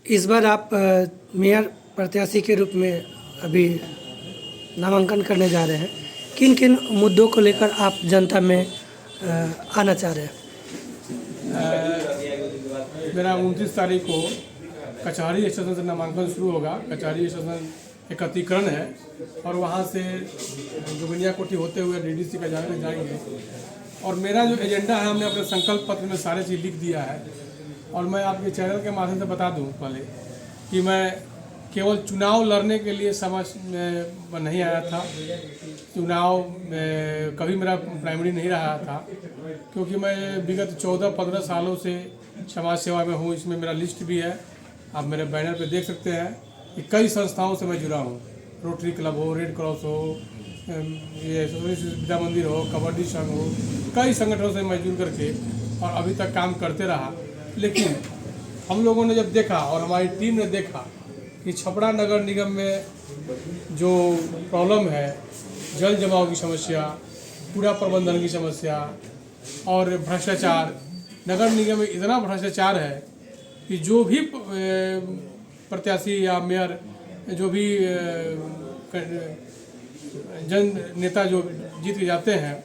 इस बार आप मेयर प्रत्याशी के रूप में अभी नामांकन करने जा रहे हैं। किन किन मुद्दों को लेकर आप जनता में आना चाह रहे हैं? मेरा 29 तारीख को कचहरी स्टेशन से नामांकन शुरू होगा। कचहरी स्टेशन एकत्रीकरण है और वहाँ से जोगिनिया कोठी होते हुए डीडीसी का जाएंगे। और मेरा जो एजेंडा है हमने अपने संकल्प पत्र में सारे चीज़ लिख दिया है। और मैं आपके चैनल के माध्यम से बता दूं पहले कि मैं केवल चुनाव लड़ने के लिए समाज में नहीं आया था। चुनाव कभी मेरा प्राइमरी नहीं रहा था, क्योंकि मैं विगत 14-15 सालों से समाज सेवा में हूँ। इसमें मेरा लिस्ट भी है, आप मेरे बैनर पे देख सकते हैं कि कई संस्थाओं से मैं जुड़ा हूँ। रोटरी क्लब हो, रेड क्रॉस हो, ये विद्या मंदिर हो, कबड्डी संघ हो, कई संगठनों से मैं जुड़ करके और अभी तक काम करते रहा। लेकिन हम लोगों ने जब देखा और हमारी टीम ने देखा कि छपरा नगर निगम में जो प्रॉब्लम है, जल जमाव की समस्या, कूड़ा प्रबंधन की समस्या और भ्रष्टाचार, नगर निगम में इतना भ्रष्टाचार है कि जो भी प्रत्याशी या मेयर, जो भी जन नेता जो जीत के जाते हैं,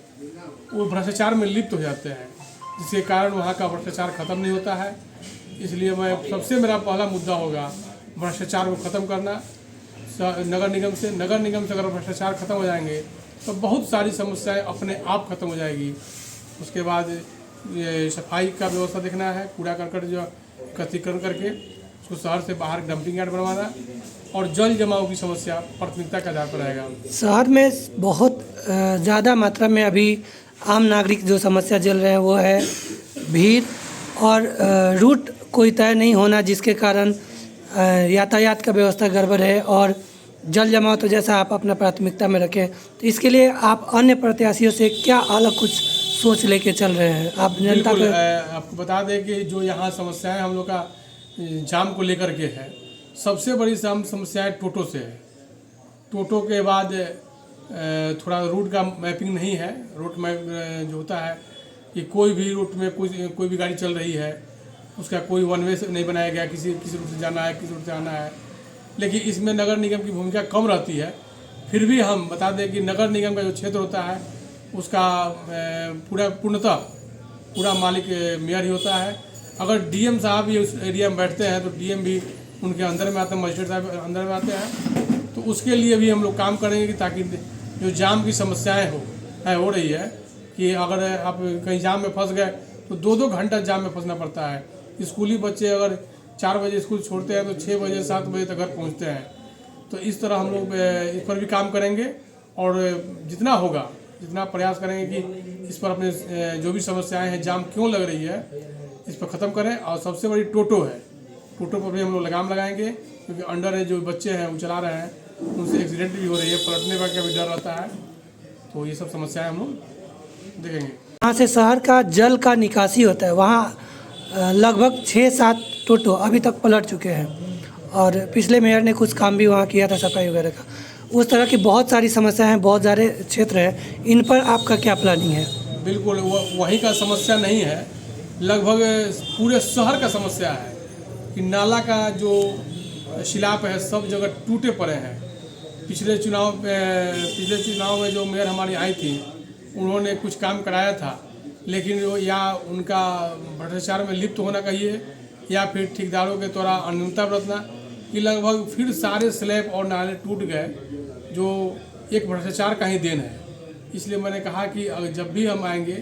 वो भ्रष्टाचार में लिप्त हो जाते हैं, जिसके कारण वहाँ का भ्रष्टाचार खत्म नहीं होता है। इसलिए मैं सबसे मेरा पहला मुद्दा होगा भ्रष्टाचार को ख़त्म करना नगर निगम से। नगर निगम से अगर भ्रष्टाचार खत्म हो जाएंगे तो बहुत सारी समस्याएं अपने आप खत्म हो जाएगी। उसके बाद ये सफाई का व्यवस्था देखना है, कूड़ा करकट जो एकत्रीकरण करके उसको शहर से बाहर डंपिंग यार्ड बनवाना, और जल जमाव की समस्या प्राथमिकता के आधार पर रहेगा। शहर में बहुत ज़्यादा मात्रा में अभी आम नागरिक जो समस्या झेल रहे हैं वो है भीड़ और रूट कोई तय नहीं होना, जिसके कारण यातायात का व्यवस्था गड़बड़ है। और जल जमाव तो जैसा आप अपना प्राथमिकता में रखें, तो इसके लिए आप अन्य प्रत्याशियों से क्या अलग कुछ सोच लेके चल रहे हैं? आप जनता को आपको बता दें कि जो यहाँ समस्याएं हम लोग का जाम को लेकर के है, सबसे बड़ी समस्याएं टोटो से है। टोटो के बाद थोड़ा रूट का मैपिंग नहीं है। रूट मैप जो होता है कि कोई भी रूट में कोई भी गाड़ी चल रही है, उसका कोई वन वे नहीं बनाया गया, किसी रूट से जाना है, किसी रूट से आना है। लेकिन इसमें नगर निगम की भूमिका कम रहती है। फिर भी हम बता दें कि नगर निगम का जो क्षेत्र होता है उसका पूरा मालिक मेयर ही होता है। अगर डीएम साहब भी उस एरिया में बैठते हैं तो डीएम भी उनके अंदर में आते हैं, मजिस्ट्रेट साहब अंदर में आते हैं। तो उसके लिए भी हम लोग काम करेंगे कि ताकि जो जाम की समस्याएँ हो रही है कि अगर आप कहीं जाम में फंस गए तो 2-2 घंटा जाम में फंसना पड़ता है। स्कूली बच्चे अगर 4 बजे स्कूल छोड़ते हैं तो 6 बजे 7 बजे तक घर पहुंचते हैं। तो इस तरह हम लोग इस पर भी काम करेंगे और जितना होगा, जितना प्रयास करेंगे कि इस पर अपने जो भी समस्याएं हैं, जाम क्यों लग रही है, इस पर ख़त्म करें। और सबसे बड़ी टोटो है, टोटो पर भी हम लोग लगाम लगाएंगे, क्योंकि अंडर है जो बच्चे हैं वो चला रहे हैं, उनसे एक्सीडेंट भी हो रही है, पलटने का भी डर रहता है। तो ये सब समस्याएं हम लोग देखेंगे। यहाँ से शहर का जल का निकासी होता है, वहाँ लगभग 6-7 टोटो अभी तक पलट चुके हैं। और पिछले मेयर ने कुछ काम भी वहाँ किया था, सफाई वगैरह का। उस तरह की बहुत सारी समस्याएं हैं, बहुत सारे क्षेत्र हैं। इन पर आपका क्या प्लानिंग है? बिल्कुल वहीं का समस्या नहीं है, लगभग पूरे शहर का समस्या है कि नाला का जो शिलाप है सब जगह टूटे पड़े हैं। पिछले चुनाव में जो मेयर हमारी आई थी, उन्होंने कुछ काम कराया था, लेकिन वो या उनका भ्रष्टाचार में लिप्त होना कहिए या फिर ठेकेदारों के द्वारा अनियमितता बरतना, कि लगभग फिर सारे स्लैब और नाले टूट गए, जो एक भ्रष्टाचार का ही देन है। इसलिए मैंने कहा कि अगर जब भी हम आएंगे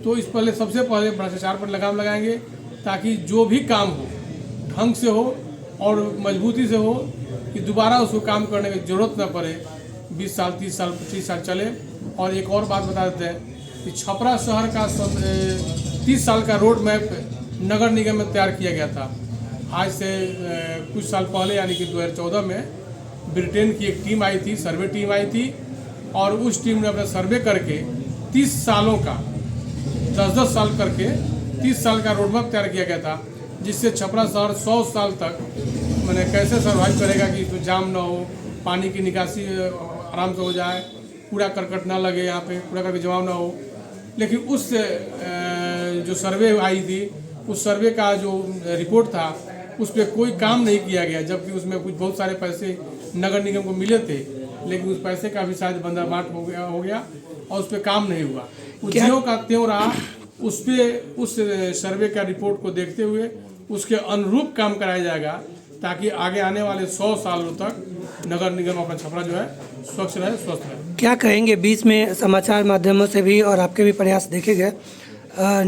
तो सबसे पहले भ्रष्टाचार पर लगाम लगाएंगे, ताकि जो भी काम हो ढंग से हो और मजबूती से हो, कि दोबारा उसको काम करने की ज़रूरत न पड़े। 20 साल 30 साल 25 साल चले। और एक और बात बता देते हैं कि छपरा शहर का 30 साल का रोड मैप नगर निगम में तैयार किया गया था। आज से कुछ साल पहले यानी कि 2014 में ब्रिटेन की एक टीम आई थी, सर्वे टीम आई थी, और उस टीम ने अपना सर्वे करके 30 सालों का 10-10 साल करके 30 साल का रोड मैप तैयार किया गया था, जिससे छपरा शहर 100 साल तक मैंने कैसे सर्वाइव करेगा कि तो जाम ना हो, पानी की निकासी आराम से हो जाए, कूड़ा करकट ना लगे, यहाँ पे कूड़ा करकट जमाव ना हो। लेकिन उस जो सर्वे आई थी, उस सर्वे का जो रिपोर्ट था उस पर कोई काम नहीं किया गया, जबकि उसमें कुछ बहुत सारे पैसे नगर निगम को मिले थे, लेकिन उस पैसे का भी शायद बंदरबाट हो गया और उस पर काम नहीं हुआ। वो ज्यों का त्यों रहा। उस पर उस सर्वे का रिपोर्ट को देखते हुए उसके अनुरूप काम कराया जाएगा, ताकि आगे आने वाले 100 सालों तक नगर निगम अपना छपरा जो है स्वच्छ रहे, स्वस्थ रहे। क्या कहेंगे, बीच में समाचार माध्यमों से भी और आपके भी प्रयास देखे गए,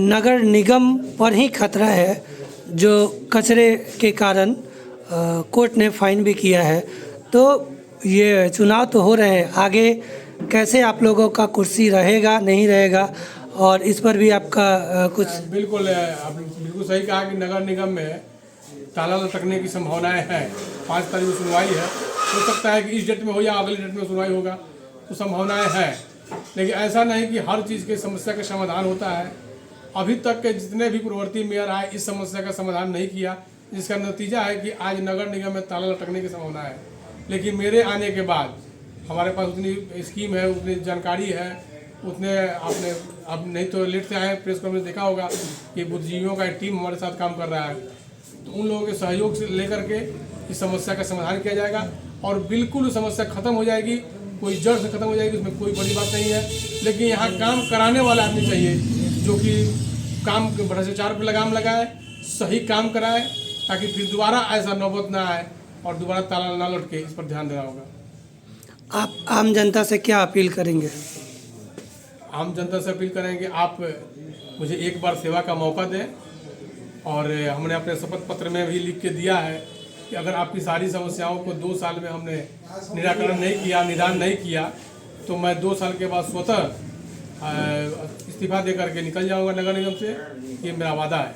नगर निगम पर ही खतरा है, जो कचरे के कारण कोर्ट ने फाइन भी किया है। तो ये चुनाव तो हो रहे हैं, आगे कैसे आप लोगों का कुर्सी रहेगा नहीं रहेगा, और इस पर भी आपका कुछ? बिल्कुल, आपने बिल्कुल सही कहा कि नगर निगम में ताला लटकने की संभावनाएं हैं। 5 तारीख को सुनवाई है, हो सकता है कि इस डेट में हो या अगली डेट में सुनवाई होगा, तो संभावनाएं हैं। लेकिन ऐसा नहीं कि हर चीज़ की समस्या का समाधान होता है। अभी तक के जितने भी पूर्ववर्ती मेयर आए इस समस्या का समाधान नहीं किया, जिसका नतीजा है कि आज नगर निगम में ताला लटकने की संभावना है। लेकिन मेरे आने के बाद हमारे पास उतनी स्कीम है, उतनी जानकारी है, उतने आपने अब नहीं तो लेट से आए, प्रेस कॉन्फ्रेंस देखा होगा कि बुद्धिजीवियों का एक टीम हमारे साथ काम कर रहा है। तो उन लोगों के सहयोग से लेकर के इस समस्या का समाधान किया जाएगा और बिल्कुल समस्या खत्म हो जाएगी, कोई जड़ से खत्म हो जाएगी, उसमें कोई बड़ी बात नहीं है। लेकिन यहाँ काम कराने वाला आदमी चाहिए, जो कि काम भ्रष्टाचार पर लगाम लगाए, सही काम कराए, ताकि फिर दोबारा ऐसा नौबत ना आए और दोबारा ताला ना लटके। इस पर ध्यान देना होगा। आप आम जनता से क्या अपील करेंगे? आम जनता से अपील करेंगे, आप मुझे एक बार सेवा का मौका दें, और हमने अपने शपथ पत्र में भी लिख के दिया है कि अगर आपकी सारी समस्याओं को 2 साल में हमने निराकरण नहीं किया, निदान नहीं किया, तो मैं 2 साल के बाद स्वतः इस्तीफा दे करके निकल जाऊंगा नगर निगम से। ये मेरा वादा है।